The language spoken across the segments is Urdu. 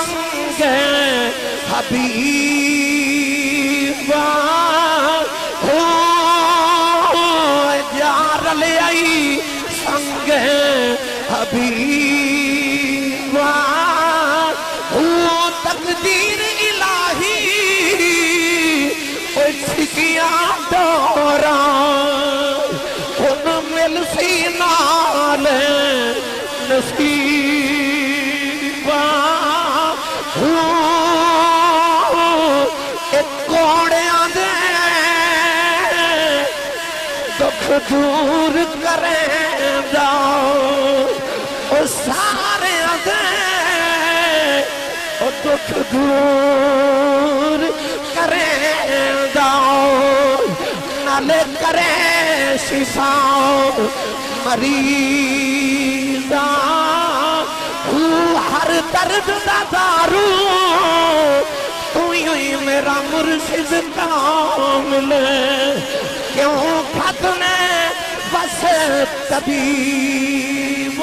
سنگ حبیب ہو جار لے آئی سنگ حبیب ہو تقدیر الہی چھکیاں دوران ان مل سی نال نصیبہ ایک کوڑیاں دے دکھ دور کریں جاؤ او سارے دے او دکھ دور کریں جاؤ نالے کریں شفاؤ مریضاں ہر درد دا دارو تو ہی میرا مرشد کامل کیوں ختنے بس طبیب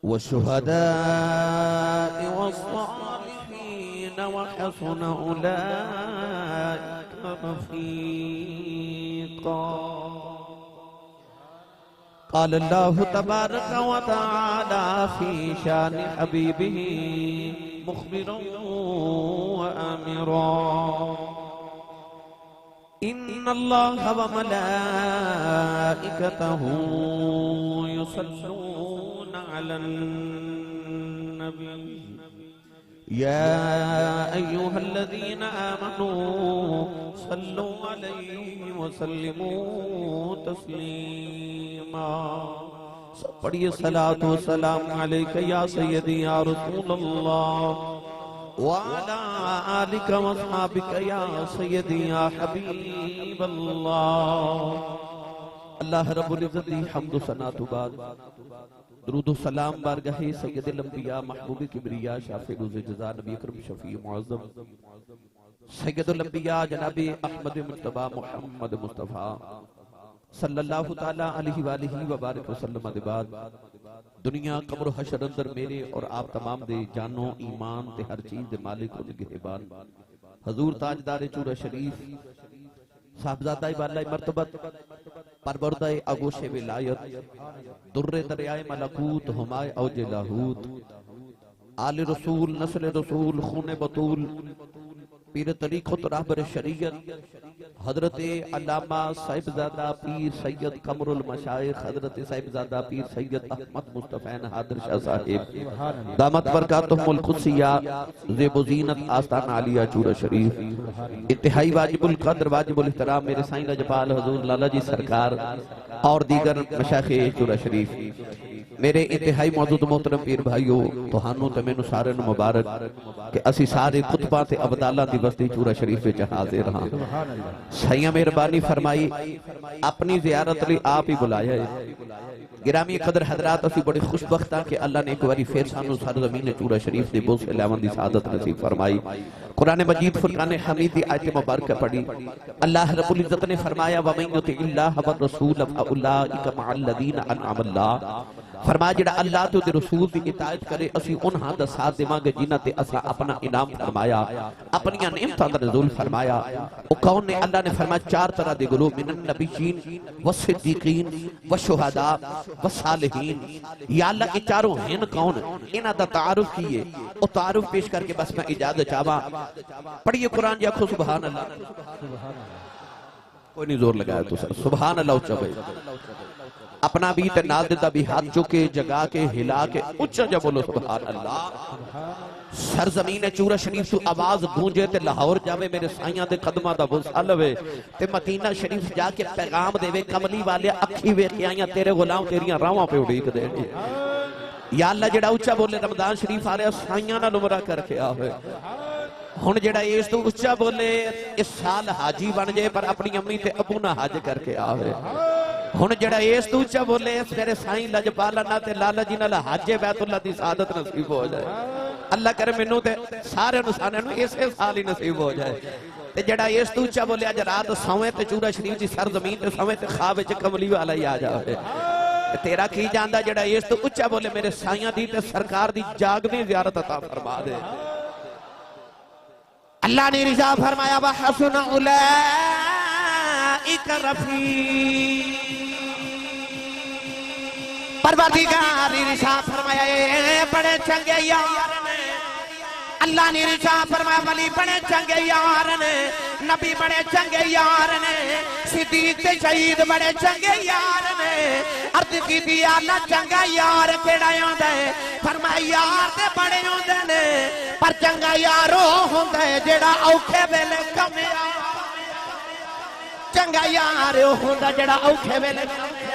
والشهداء والصالحين وحسن أولئك رفيقا قال الله تبارك وتعالى في شان حبيبه مخبرا وآمرا إن الله وملائكته يصلون على النبي يا أيها الذين آمنوا صلوا عليه وسلموا تسليما پڑھئے صلاة والسلام علیکہ یا سیدی یا رسول اللہ وعلى آلك وصحابك يا سيدي يا حبيب الله اللہ رب العزت دی حمد و ثنا تو بعد درود و سلام بارگاہ سید الانبیاء محبوب کبریا شافع روز جزا نبی اکرم شفیع معظم سید الانبیاء جناب احمد مجتبی محمد مصطفیٰ صلی اللہ تعالیٰ علیہ وآلہ وبارک وسلم دے بعد دنیا قبر و حشر اندر میرے اور آپ تمام دے جانوں ایمان دے ہر چیز دے مالک و دے گہبان حضور تاجدار چورہ شریف صاحبزادہ باللہ مرتبت پروردہ آگوش ولایت در دریائے ملکوت ہمائے اوج لاہوت آل رسول نسل رسول خون بطول پیر طریقت رہبر شریعت حضرت علامہ صاحبزادہ پیر سید قمر المشائخ حضرت صاحبزادہ پیر سید احمد مصطفیٰ حاضر شاہ صاحب دامت برکاتہم القدسیہ زیب و زینت آستان عالیہ چورہ شریف انتہائی واجب القدر واجب الاحترام میرے سائن لجپال حضور لالا جی سرکار اور دیگر مشایخ چورہ شریف میرے انتہائی موجود محترم پیر بھائیو توہانوں تمہیں سارے مبارک کہ اسی سارے خطبہ تے عبداللہ دی بستی چورہ شریف پہ حاضر رہاں سیاں مہربانی فرمائی اپنی زیارت لی آپ ہی بلایا ہے گرامی قدر حضرات اسی بڑی خوشبختہ کہ اللہ نے ایک باری پھر سانو سرزمین چورہ شریف دے بوس الیون دی سعادت نصیب فرمائی قرآن مجید فرقان حمید دی آیت مبارکہ پڑھی اللہ رب العزت نے فرمایا وَمَن يُطِعِ اللَّهَ وَالرَّسُولَ فَأُولَٰئِكَ مَعَ الَّذِينَ أَنْعَمَ اللَّهُ فرمایا جڑا اللہ تو دے رسول دی اطاعت کرے اسی انہاں دا ساتھ دماغے جنہ تے اسا اپنا انعام فرمایا اپنی نعمتاں دا نزول فرمایا او کون نے اللہ نے فرمایا چار طرح دے گروہ من النبیین والصدیقین والشہداء والصالحین یا اللہ یہ چاروں ہیں کون انہاں دا تعارف کیے او تعارف پیش کر کے بس میں اجازت چاہواں پڑھئے قرآن یا کھو سبحان اللہ کوئی نہیں زور لگایا تو سبحان اللہ اچھا بھائی اپنا بھی تے نال دیتا بھی ہاتھ چکے جگا کے ہلا کے اچھا جب بولو سبحان اللہ سرزمین چورہ شریف تو آواز گونجے تے لاہور جاوے میرے سائیاں دے قدمہ دا بسالوے تے مدینہ شریف جا کے پیغام دے وے کملی والے اکھی وے قیائیاں تیرے غلام تیریاں راواں پہ اڑیک دے یا اللہ جڑا اچھا بولے رمضان شریف آ رہے سائیاں نہ نمرہ کر کے آوے ہن جڑا اس تو اچھا بولے اس سال حاجی بن جائے پر اپنی امی تے ابو نہ حاج کر کے آوے ہن جڑا اس تو اچھا بولے میرے سائیں لجپالا نہ تے لالا جی نہ حج بیت اللہ دی سعادت نصیب ہو جائے اللہ کرے منو تے سارے نسانے نو اسے سال ہی نصیب ہو جائے تے جڑا اس تو اچھا بولے اج رات سویں تے چورا شریف دی سرزمین تے سویں تے خواب وچ کملی والا ہی آ جاوے تیرا کی جاندا جڑا اس تو اچھا بولے میرے سائیاں دی تے سرکار دی جاگنی زیارت عطا فرما دے اللہ نے رضا فرمایا وحسن اولئک رفیق پروردگار رضا فرمایا اے بڑے چنگے یار نے اللہ نے رضا فرمایا ولی بڑے چنگے یار نے نبی بڑے چنگے یار نے صدیق تے شہید بڑے چنگے یار نے عرض کی دیا نہ چنگا یار کیڑا ہوندا ہے فرمایا یار تے بڑے ہوندے نے پر چنگا یار او ہوندا ہے جیڑا اوکھے ویلے کم چنگا یار او ہوندا جیڑا اوکھے ویلے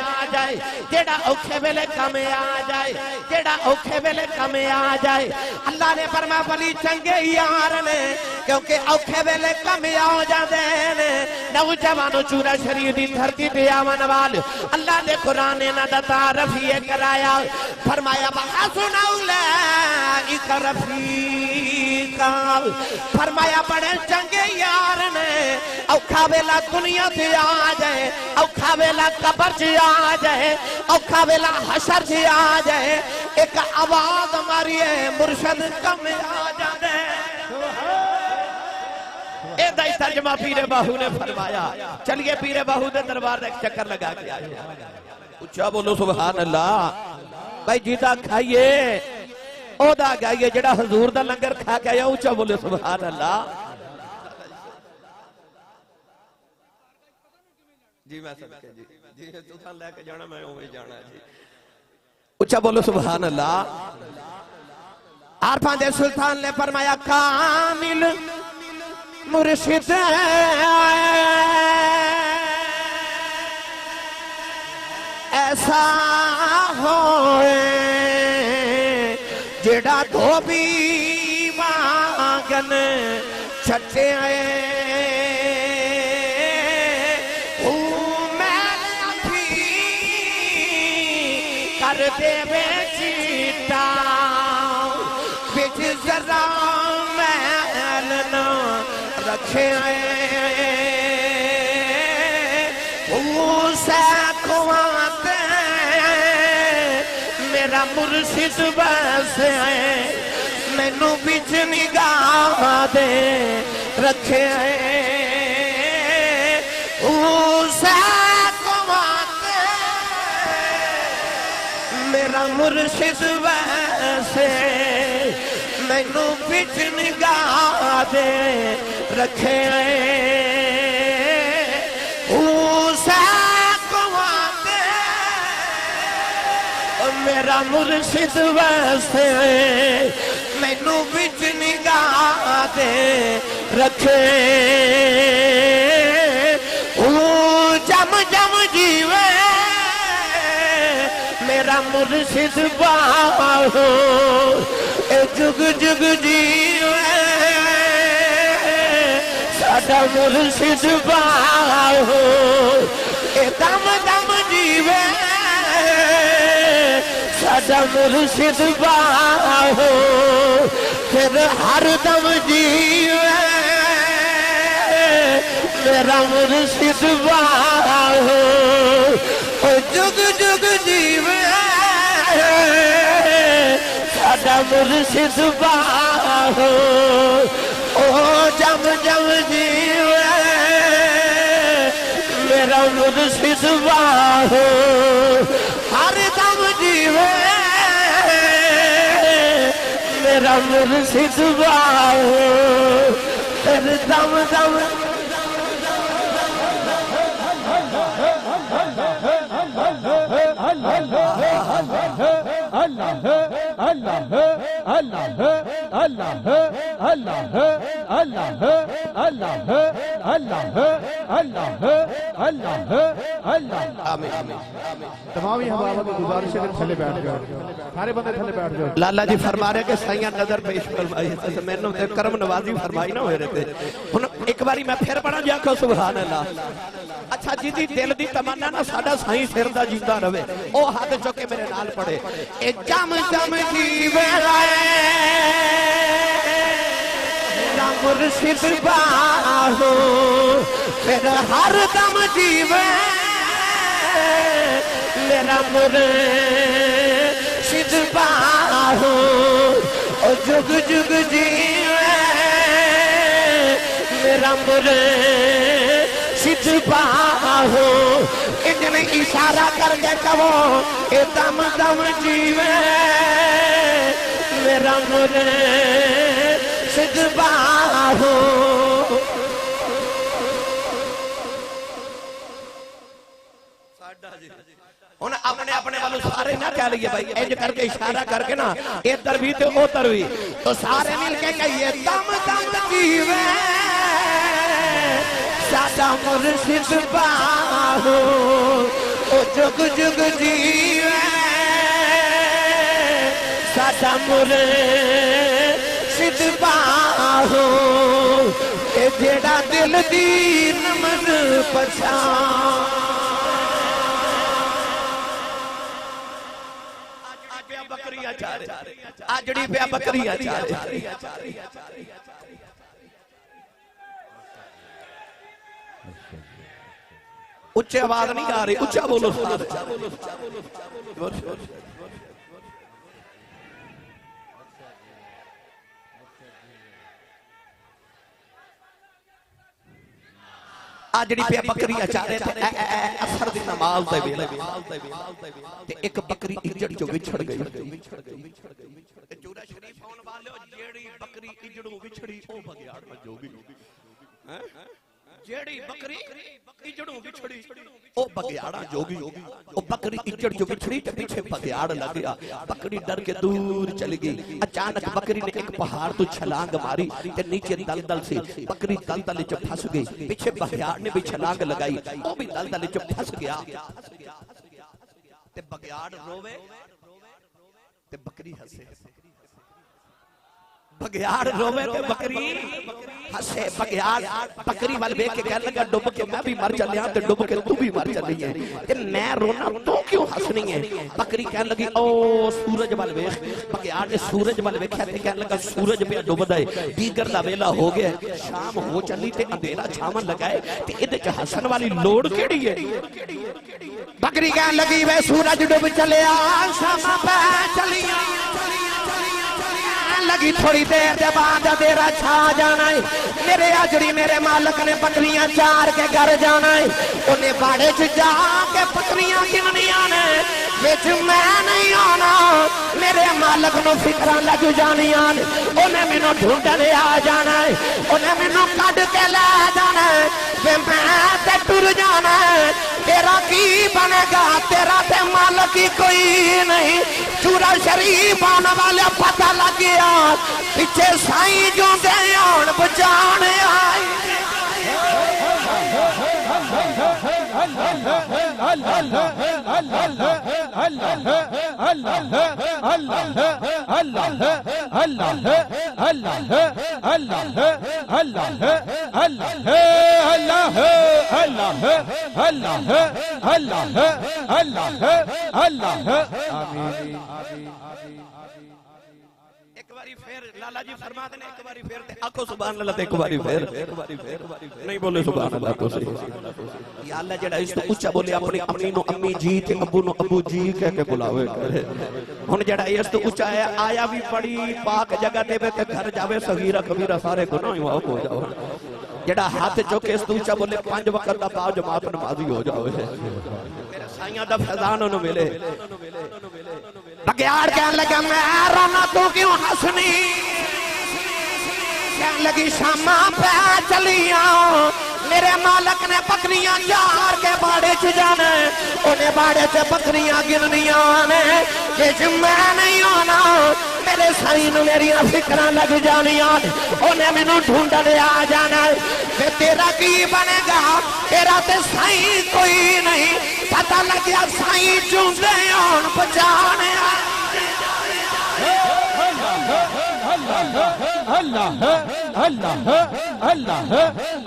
آ جائے جیڑا اوکھے ویلے کم آ جائے جیڑا اوکھے ویلے کم آ جائے اللہ نے فرمایا ولی چنگے یار نے کیونکہ اوکھے ویلے کم آ جاندے نے نوجوانو چورا شریف دی دھرتی تے آون والے اللہ نے قرآن نہ دا تعارف یہ کرایا فرمایا وحسن اولئک رفیقا فرمایا بڑے چنگے یار نے اوکھا ویلا دنیا تے آ جائے اوکھا ویلا قبر تے آ جائے اوکھا ویلا حشر تے آ جائے ایک آواز ہماری ہے مرشد کم آ جانے اے دائی ترجمہ پیر باہو نے فرمایا چلیے پیر باہو دے دربار ایک چکر لگا کے آئے اچھا بولو سبحان اللہ بھائی جیتا کھائیے او دا گائیے جڑا حضور دا لنگر کھا کے آیا اچھا بولو سبحان اللہ جی میں صدقے جی سلطان لے کے جانا میں ہوئے جانا جی اچھا بولو سبحان اللہ عارفان دے سلطان نے فرمایا کامل مرشد ایسا ہوئے جڑا دھوبی مانگن چھٹے آئے کر دے میں چیٹا بچ ذرا محلنا رکھے اسے کھواتے میرا مرشد بسے میں نو بچ نگاہ دے رکھے اسے میرا مرشد ویسے میں نو بچ نگاہ دے رکھے اسے کواتے میرا مرشد ویسے میں نو بچ نگاہ دے رکھے جم جم جیوے میرا مرشد باہو اے جگ جگ جیوے ساڈا مرشد باہو اے دم دم جیوے ساڈا مرشد باہو پھر ہر دم جیوے میرا مرشد باہو او جگ جگ جیوے ساڈا مرشد باہو او جم جم جیوے میرا مرشد باہو ہر دم جیوے میرا مرشد باہو پھر دم دم تمامی حوالوں کی گزارش ہے کہ تھلے بیٹھ جاؤ سارے بندے تھلے بیٹھ جاؤ لالا جی فرما رہے کہ سائیاں نظر پیش فرمائی میں نے کرم نوازی فرمائی نہ ہوئے رہتے ایک باری میں پھر پڑھا جا کہ سبحان اللہ اچھا جی دی دل دی تمنا نہ ساڈا سائیں سر دا جیتا رہے او ہاتھ چوکے میرے نال پڑے اے جم جم جیوے رائے مرشد باہو پھر ہر دم جیوے میرا مرشد باہو او جگ جگ جیوے میرا مرشد باہو اتن اشارہ کر کے کہو اے دم دم جیوے میرا مرشد باہو انہیں اپنے اپنے والوں سارے نہ کہہ لئے بھائی ایج کر کے اشارہ کر کے نا ادھر بھی تو ادھر بھی تو سارے مل کے کہیے دم دم جیوے سادہ مرشد باہو او جگ جگ جیوے سادہ مرشد باہو اے جیڑا دل دین من پچھان آجڑی پہ بکریاں چارے اچھے آواز نہیں آ رہی اچھا بولو آجڑی پہ بکریاں چارے تھے اثر دی نماز دے ویلے تے ایک بکری اجڑ جو وچھڑ گئی جورا شریف ہون والے جیڑی بکری اجڑوں وچھڑی او بگیاڑ میں جو بھی جیڑی بکری اجڑوں وچھڑی او بگیاڑا جوگی او بکری اجڑ جو وچھڑی تے پیچھے بگیاڑ لگ گیا بکری ڈر کے دور چلی گئی اچانک بکری نے ایک پہاڑ تو چھلانگ ماری تے نیچے دلدل سے بکری دلدل چ پھنس گئی پیچھے بگیاڑ نے بھی چھلانگ لگائی او بھی دلدل چ پھنس گیا تے بگیاڑ روے تے بکری ہسے بگیاڑ روے تے بکری ہسے بگیاڑ بکری وال بے کے کہنے لگا ڈوب کے میں بھی مر چلیا تے ڈوب کے تو بھی مر چلی ہے تے میں رونا تو کیوں ہسنی ہے بکری کہنے لگی او سورج وال بے بگیاڑ نے سورج وال بے کہتے کہنے لگا سورج پہ ڈوب دے دیگر دا ویلا ہو گیا شام ہو چلی تے اندھیرا چھاون لگائے تے ادھے چ ہسن والی لوڑ کیڑی ہے بکری کہنے لگی وے سورج ڈوب چلیا شام پہ چلیا لگی تھوڑی دیر دے بعد دیرا چھا جانا ہے میرے آجڑی میرے مالک نے بکریاں چار کے گھر جانا ہے انہیں باڑے چ جا کے بکریاں گننیاں نے وچ میں نہیں آنا میرے مالک نو فکراں لگ جانیاں نے انہیں مینوں ڈھونڈنے آ جانا ہے انہیں مینوں کڈ کے لے جانا ہے تے میں تے ٹر جانا ہے تیرا کی بنے گا تیرا تے مالک ہی کوئی نہیں چورا شریف آنے والے پتہ لگ گیا پیچھے سائیں جو دے آن بچانے آئی ایک باری پھر لالا جی فرما دینے ایک باری پھر آکھو سبحان اللہ ایک باری پھر نہیں بولے سبحان اللہ تو صحیح یا اللہ جڑا اس تو اچھا بولے اپنی امی نو امی جی تے ابو نو ابو جی کہہ کے بلاوے ہن جڑا اس تو اچھا ہے آیا بھی پڑی پاک جگہ دے تے گھر جاوے صغیرہ کبیرہ سارے گناہ معاف ہو جاؤ جڑا ہاتھ چوکے اس تو اچھا بولے 5 وقت دا پاو جماعت نمازی ہو جاوے میرے سائیاں دا فیضان انہوں ملے بگیاڑ کہنے لگا میں رونا تو کیوں ہسنی کہنے لگی شامہ پہ چلیاں میرے مالک نے بکریاں چار کے باڑے چ جانے انہیں باڑے سے بکریاں گننیاں آنے جس میں نہیں آنا میرے سائن میری فکرہ لگ جانیاں انہیں میں نو ڈھونڈنے آ جانا میں تیرا کی بنے گا تیرا تے سائن کوئی نہیں پتہ لگیا سائن چوندے آن بچانے اللہ اللہ اللہ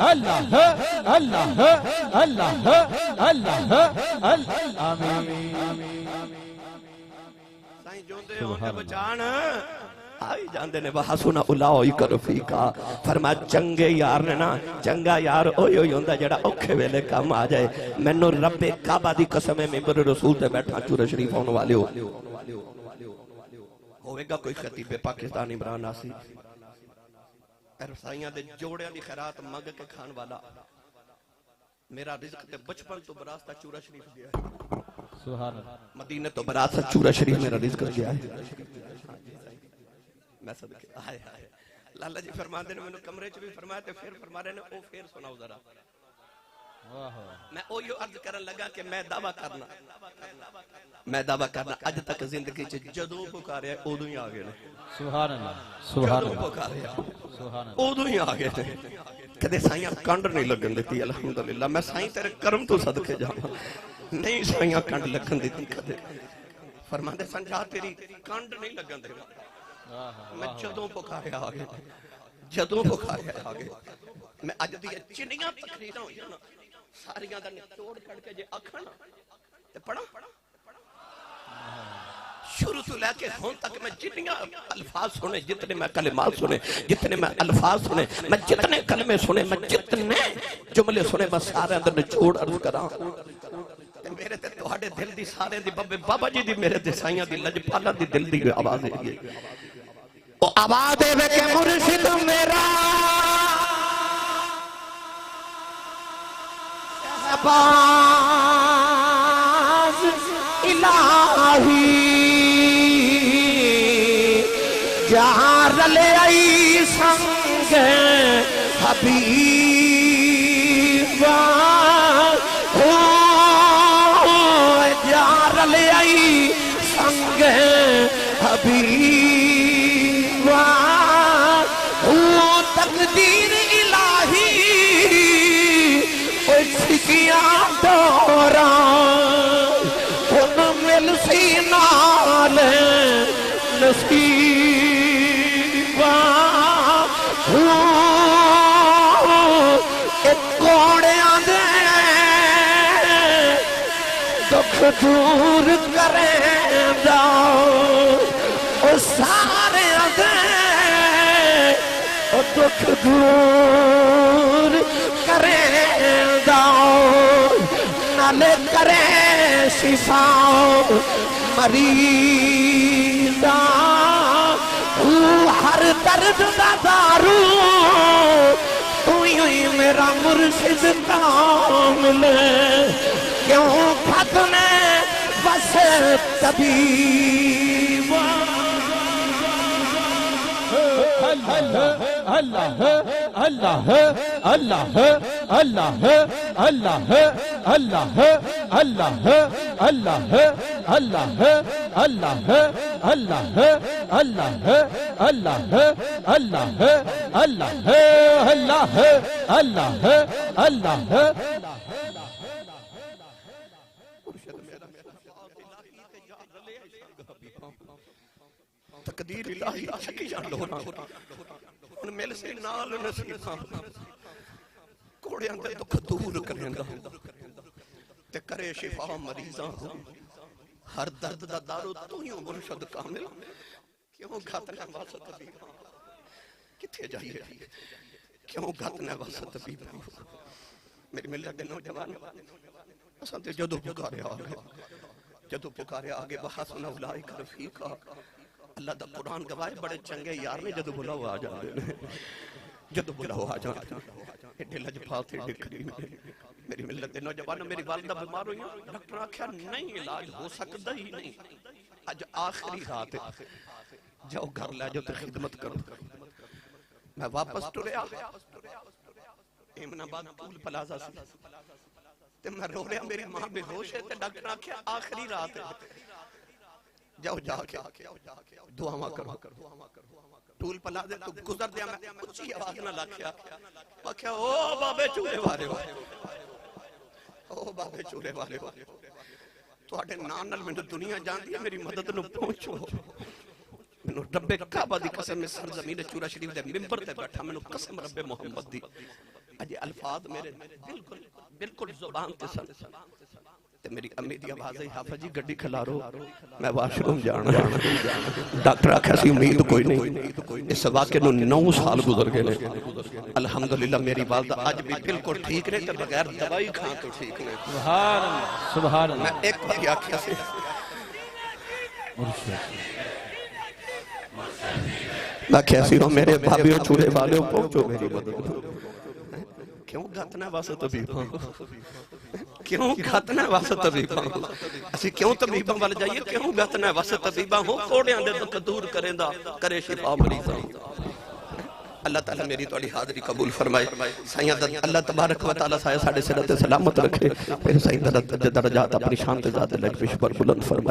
اللہ اللہ اللہ اللہ آمین سائیں جوندے آن بچان آئی جاندے نے وحسن اولئک رفیقا فرمایا چنگے یار نے نا چنگا یار اوئی ہوندا جڑا اوکھے ویلے کام آ جائے مینوں رب کعبہ دی قسم ہے ممبر رسول تے بیٹھا چورا شریف ہون والے ہوئے گا کوئی خطیب پاکستان عمران ناصر رسائیاں دے جوڑیاں دی خیرات منگ کے کھان والا میرا رزق تے بچپن تو براستہ چورا شریف گیا ہے سبحان اللہ مدینہ تو براستہ چورا شریف میرا رزق گیا ہے میں صدقے آئے آئے لالا جی فرما دے نے میں نے کمرے چ بھی فرمایا تے پھر فرما رہے نے او پھر سناؤ ذرا میں او یو عرض کرن لگا کہ میں دعویٰ کرنا اج تک زندگی چ جدوں پکاریا اودوں ہی آ گئے نے سبحان اللہ سبحان جدوں اللہ پکاریا سبحان اللہ اودوں ہی آ گئے نے کدے سائیاں کنڈ نہیں لگن دیتی الحمدللہ میں سائیں تیرے کرم تو صدقے جاواں نہیں سائیاں کنڈ لگن دیتی کدے فرماندے سن جا تیری کنڈ نہیں لگن دے میں جدوں پکاریا آ گئے جدوں پکاریا آ گئے میں اج دی چنیاں تقریراں ہوئی نا ساریاں دا نچوڑ کٹ کے جے اکھن تے پڑھا شروع تو لے کے ہون تک میں جتنے الفاظ سنے جتنے میں کلمات سنے جتنے میں الفاظ سنے میں جتنے کلمے سنے میں جتنے جملے سنے میں سارے اندر نچوڑ عرض کراں میرے تے تواڈے دل دی سارے دی بابا جی دی میرے تے سائیاں دی لجپالا دی دل دی آواز ہے او آواز ہے کہ مرشد میرا باز الہی جہاں رلے آئی سنگ حبیب جہاں رلے آئی سنگ حبیب تقدیر الہی سکیاں دوران ان مل سی نال نصیبہ ایک کوڑیاں دے دکھ دور کریں جاؤ او سارے دے دکھ دور کریں نالے کریں شفاؤ مریضاں ہر درد دا دارو توئی میرا مرشد کامل کیوں ختنے بس طبیب اللہ اللہ اللہ اللہ اللہ اللہ اللہ اللہ اللہ اللہ اللہ اللہ اللہ اللہ اللہ اللہ اللہ تقدیر الہی چکیاں لونا ان مل سے نال نصیباں کوڑیاں دے دکھ دور کریندا تے کرے شفا مریضاں ہر درد دا دارو تو ہی مرشد کامل کیوں گھتنا واسط طبیب کتھے جائیے کیوں گھتنا واسط طبیب میری ملت دے نوجوان اساں تے جدوں پکارے آ گئے جدوں پکارے آگے وحسن اولئک رفیقا اللہ دا قرآن گواہ بڑے چنگے یار نے جدو بلاو آ جاندے نے جدو بلاو آ جاندے ایڈے لجپال تھے ایڈے کریم میری ملت دے نوجوان میری والدہ بیمار ہوئی ڈاکٹر آکھیا نہیں علاج ہو سکتا ہی نہیں اج آخری رات جاؤ گھر لے جاؤ تے خدمت کرو میں واپس ٹریا ایمن آباد ٹول پلازا سے تے میں رو رہا میری ماں بے ہوش ہے تے ڈاکٹر آکھیا آخری رات ہے جاؤ جا کے دعا کرو ٹول پلا دے تو گزر دیا میں اچھی آواز نہ لاکھیا آکھیا او بابے چورے والے او بابے چورے والے تو آٹھے نانل میں دنیا جان دیا میری مدد نو پہنچو میں رب کعبہ دی قسم میں سرزمین چورا شریف دے ممبر تے بیٹھا میں قسم رب محمد دی اجے الفاظ میرے بالکل زبان تے سن تے میری امی دی آواز ہے حافظ جی گڈی کھلارو میں واش روم جانا ڈاکٹر آکھا سی امید کوئی نہیں اس واقعے نو 9 سال گزر گئے نے الحمدللہ میری والدہ آج بھی بالکل ٹھیک نے تے بغیر دوائی کھان تو ٹھیک نے سبحان اللہ سبحان اللہ میں ایک بار آکھیا سی میں کیسی ہوں میرے بھابیوں چولے والے پہنچو میری مدد کیوں گھتنا واسا طبیباں کیوں گھتنا واسا طبیباں اسی کیوں طبیباں وال جائیے کیوں گھتنا واسا طبیباں ہو کوڑیاں دے دکھ دور کریں دا کرے شفا مریضاں اللہ تعالیٰ میری توڑی حاضری قبول فرمائے سائیاں اللہ تبارک و تعالیٰ سائے ساڑھے سلامت رکھے پھر سائیاں درجات اپنی شانت ذات لگ پیش پر بلند فرمائے